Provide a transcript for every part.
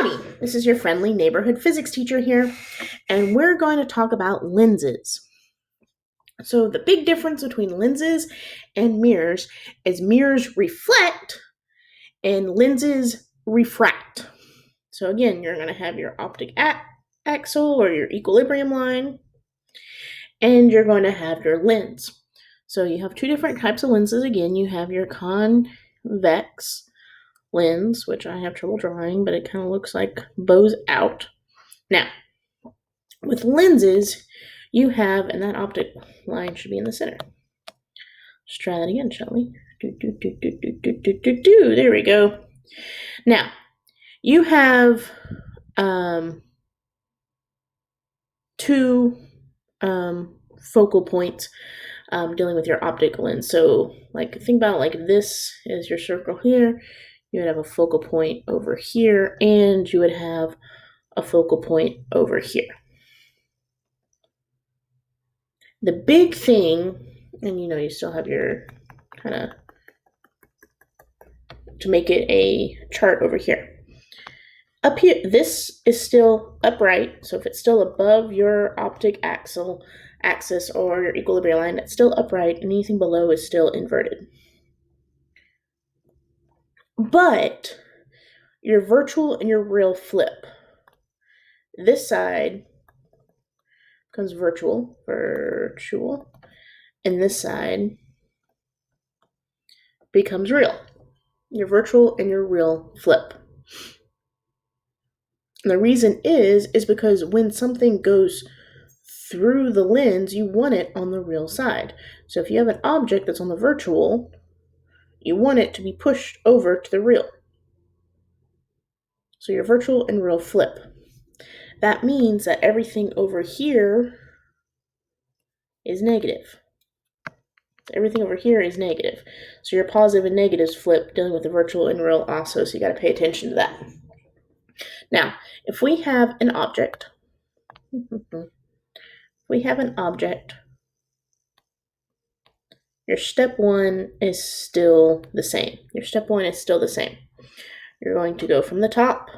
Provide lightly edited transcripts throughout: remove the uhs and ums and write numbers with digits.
Howdy, this is your friendly neighborhood physics teacher here, and we're going to talk about lenses. So the big difference between lenses and mirrors is mirrors reflect and lenses refract. So again, you're going to have your optic axle or your equilibrium line, and you're going to have your lens. So you have two different types of lenses. Again, you have your convex lens, which I have trouble drawing, but it kind of looks like bows out. Now, with lenses, you have, and that optic line should be in the center. Let's try that again, shall we? There we go. Now, you have two focal points dealing with your optic lens. So, like, think about like this is your circle here. You would have a focal point over here, and you would have a focal point over here. The big thing, and you still have your kind of, to make it a chart over here. Up here, this is still upright, so if it's still above your optic axis or your equilibrium line, it's still upright, and anything below is still inverted. But your virtual and your real flip. This side becomes virtual, and this side becomes real. Your virtual and your real flip. And the reason is because when something goes through the lens, you want it on the real side. So if you have an object that's on the virtual, you want it to be pushed over to the real. So your virtual and real flip. That means that everything over here is negative. Everything over here is negative. So your positive and negatives flip, dealing with the virtual and real also, so you got to pay attention to that. Now, if we have an object, your step one is still the same. You're going to go from the top,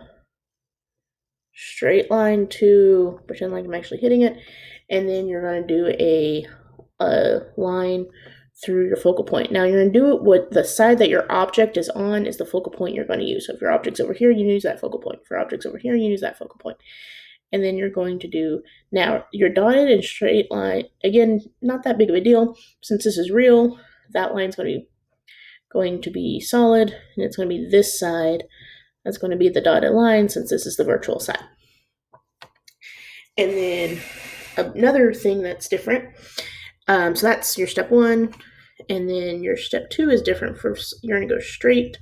straight line to, pretend like I'm actually hitting it, and then you're going to do a line through your focal point. Now you're going to do it with the side that your object is on is the focal point you're going to use. So if your object's over here, you use that focal point. If your object's over here, you use that focal point. And then you're going to do, now your dotted and straight line, again, not that big of a deal. Since this is real, that line's going to be solid, and it's going to be this side. That's going to be the dotted line, since this is the virtual side. And then another thing that's different, so that's your step one, and then your step two is different. You're going to go straight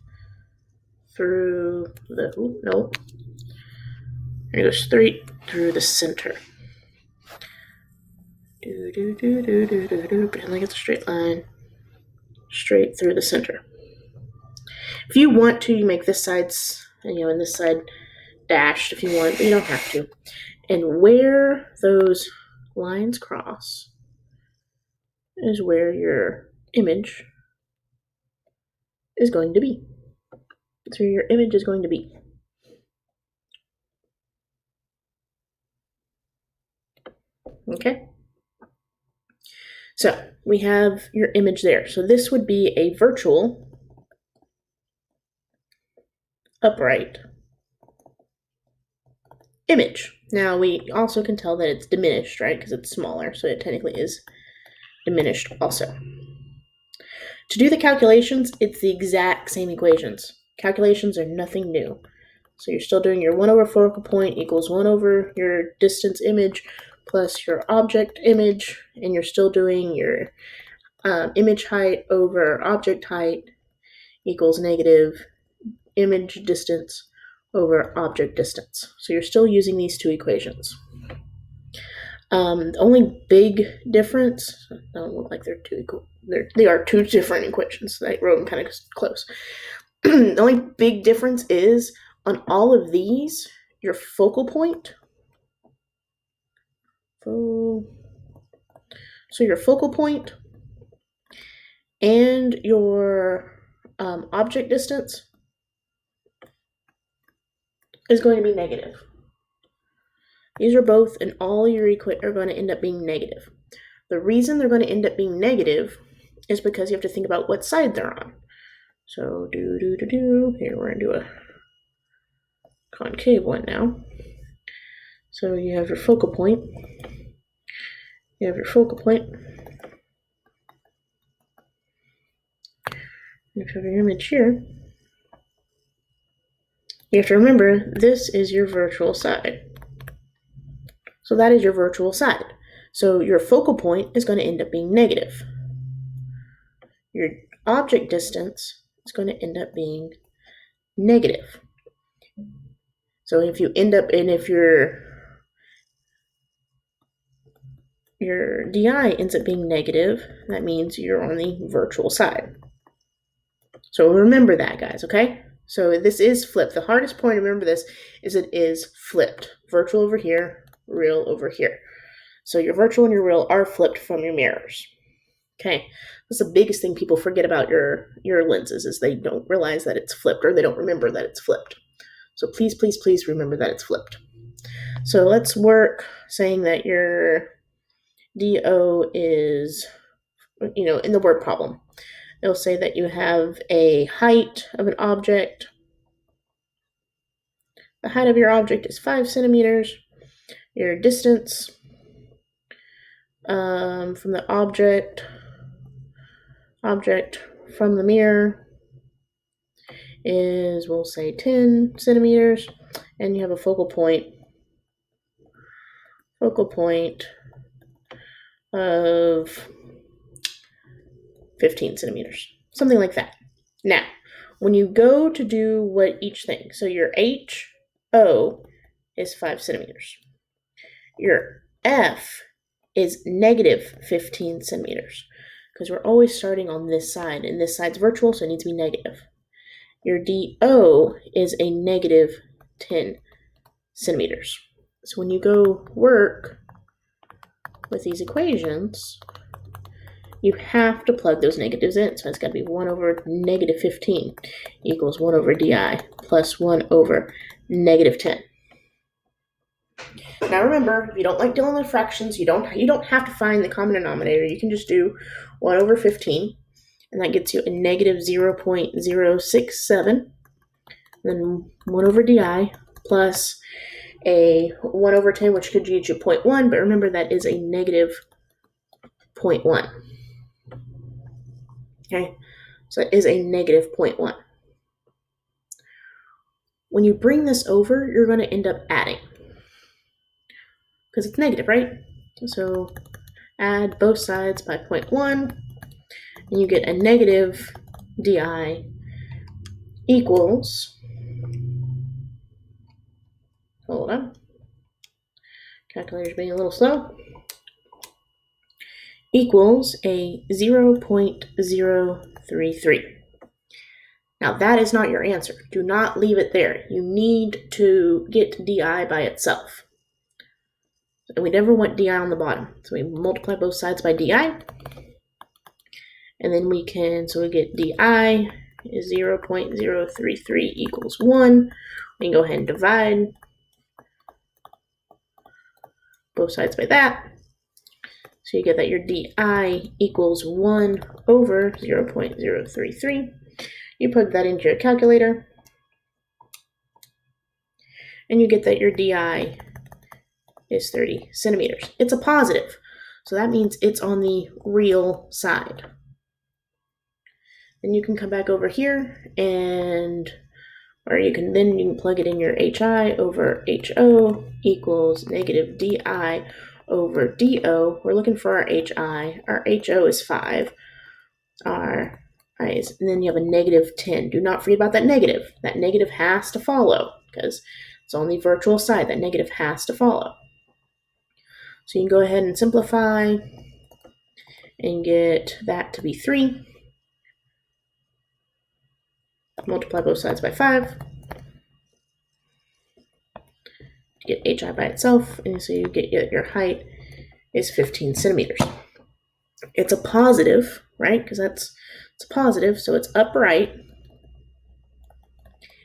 through the, you're going to go straight through the center. Pretend like it's a straight line, straight through the center. If you want to, you make this side, and this side dashed if you want, but you don't have to. And where those lines cross is where your image is going to be. That's where your image is going to be. Okay? So we have your image there. So this would be a virtual upright image. Now we also can tell that it's diminished, right? Because it's smaller, so it technically is diminished also. To do the calculations, it's the exact same equations. Calculations are nothing new. So you're still doing your 1 over focal point equals 1 over your distance image plus your object image, and you're still doing your image height over object height equals negative image distance over object distance. So you're still using these two equations. The only big difference, don't look like they're two equal. They are two different equations. I wrote them kind of close. The only big difference is on all of these, your focal point. So your focal point and your object distance is going to be negative. These are both, and all your are going to end up being negative. The reason they're going to end up being negative is because you have to think about what side they're on. So, here we're going to do a concave one now. So you have your focal point. You have your focal point. If you have your image here, you have to remember this is your virtual side. So that is your virtual side. So your focal point is going to end up being negative. Your object distance is going to end up being negative. So if you end up in, if your DI ends up being negative, that means you're on the virtual side. So remember that, guys, okay? So this is flipped. The hardest point to remember this is it is flipped. Virtual over here, real over here. So your virtual and your real are flipped from your mirrors. Okay, that's the biggest thing people forget about your lenses is they don't realize that it's flipped or they don't remember that it's flipped. So please, please, please remember that it's flipped. So let's work saying that your DO is, in the word problem. It'll say that you have a height of an object. The height of your object is 5 centimeters. Your distance from the object from the mirror is, we'll say, 10 centimeters. And you have a focal point of 15 centimeters, something like that. Now, when you go to do what each thing, so your HO is 5 centimeters. Your F is negative 15 centimeters because we're always starting on this side, and this side's virtual, so it needs to be negative. Your DO is a negative 10 centimeters. So when you go work with these equations, you have to plug those negatives in. So it's got to be 1 over negative 15 equals 1 over DI plus 1 over negative 10. Now remember, if you don't like dealing with fractions, you don't have to find the common denominator. You can just do 1 over 15, and that gets you a negative 0.067. Then 1 over DI plus a 1 over 10, which could get you 0.1, but remember that is a negative 0.1. Okay, so it is a negative 0.1. When you bring this over, you're going to end up adding, because it's negative, right? So add both sides by 0.1, and you get a negative DI equals, hold on, calculator's being a little slow, equals a 0.033. Now that is not your answer. Do not leave it there. You need to get DI by itself. And we never want DI on the bottom. So we multiply both sides by DI. And then we get DI is 0.033 equals 1. We can go ahead and divide both sides by that. So you get that your DI equals 1 over 0.033. You plug that into your calculator, and you get that your DI is 30 centimeters. It's a positive, so that means it's on the real side. Then you can come back over here, or you can plug it in your HI over HO equals negative DI over DO. We're looking for our HI. Our HO is 5. Our I is, and then you have a negative 10. Do not forget about that negative. That negative has to follow because it's on the virtual side. That negative has to follow. So you can go ahead and simplify and get that to be 3. Multiply both sides by 5. Get HI by itself, and so you get your height is 15 centimeters. It's a positive, right? Because it's a positive, so it's upright.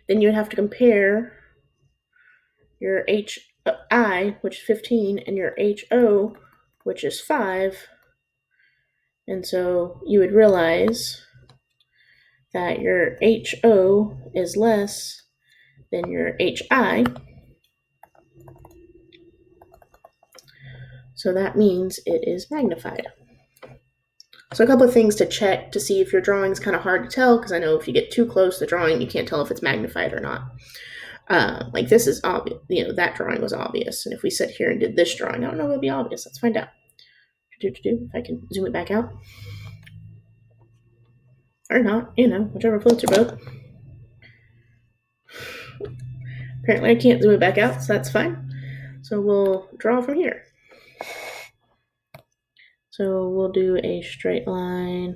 Then you have to compare your HI, which is 15, and your HO, which is 5. And so you would realize that your HO is less than your HI. So that means it is magnified. So a couple of things to check to see if your drawing is kind of hard to tell, because I know if you get too close to the drawing, you can't tell if it's magnified or not. Like this is obvious, that drawing was obvious. And if we sit here and did this drawing, I don't know if it'll be obvious. Let's find out. If I can zoom it back out. Or not, whichever floats your boat. Apparently I can't zoom it back out, so that's fine. So we'll draw from here. So we'll do a straight line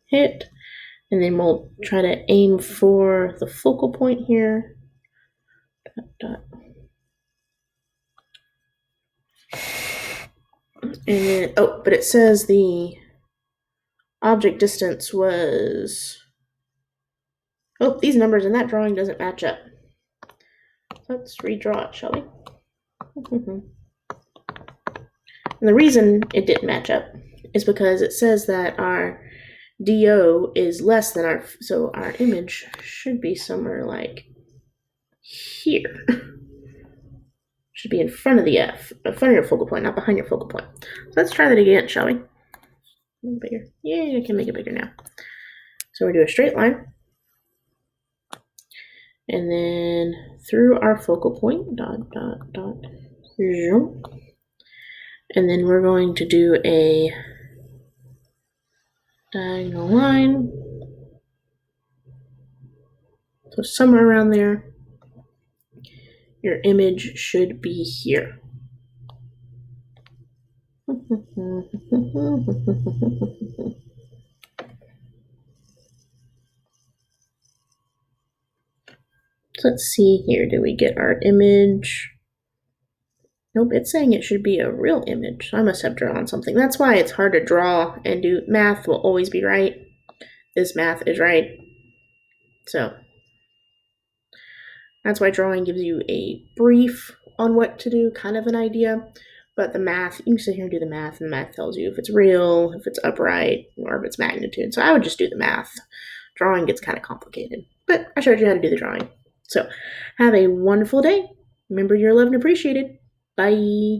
hit, and then we'll try to aim for the focal point here. Dot. And then, but it says the object distance was, these numbers in that drawing doesn't match up. Let's redraw it, shall we? And the reason it didn't match up is because it says that our DO is less than so our image should be somewhere like here. Should be in front of the F, in front of your focal point, not behind your focal point. So let's try that again, shall we? A little bigger. Yeah, I can make it bigger now. So we do a straight line. And then through our focal point, dot, dot, dot, zoom. And then we're going to do a diagonal line. So somewhere around there, your image should be here. So let's see here. Do we get our image? Nope, it's saying it should be a real image. So I must have drawn something. That's why it's hard to draw and do. Math will always be right. This math is right. So that's why drawing gives you a brief on what to do, kind of an idea. But the math, you can sit here and do the math, and the math tells you if it's real, if it's upright, or if it's magnitude. So I would just do the math. Drawing gets kind of complicated. But I showed you how to do the drawing. So have a wonderful day. Remember, you're loved and appreciated. Bye.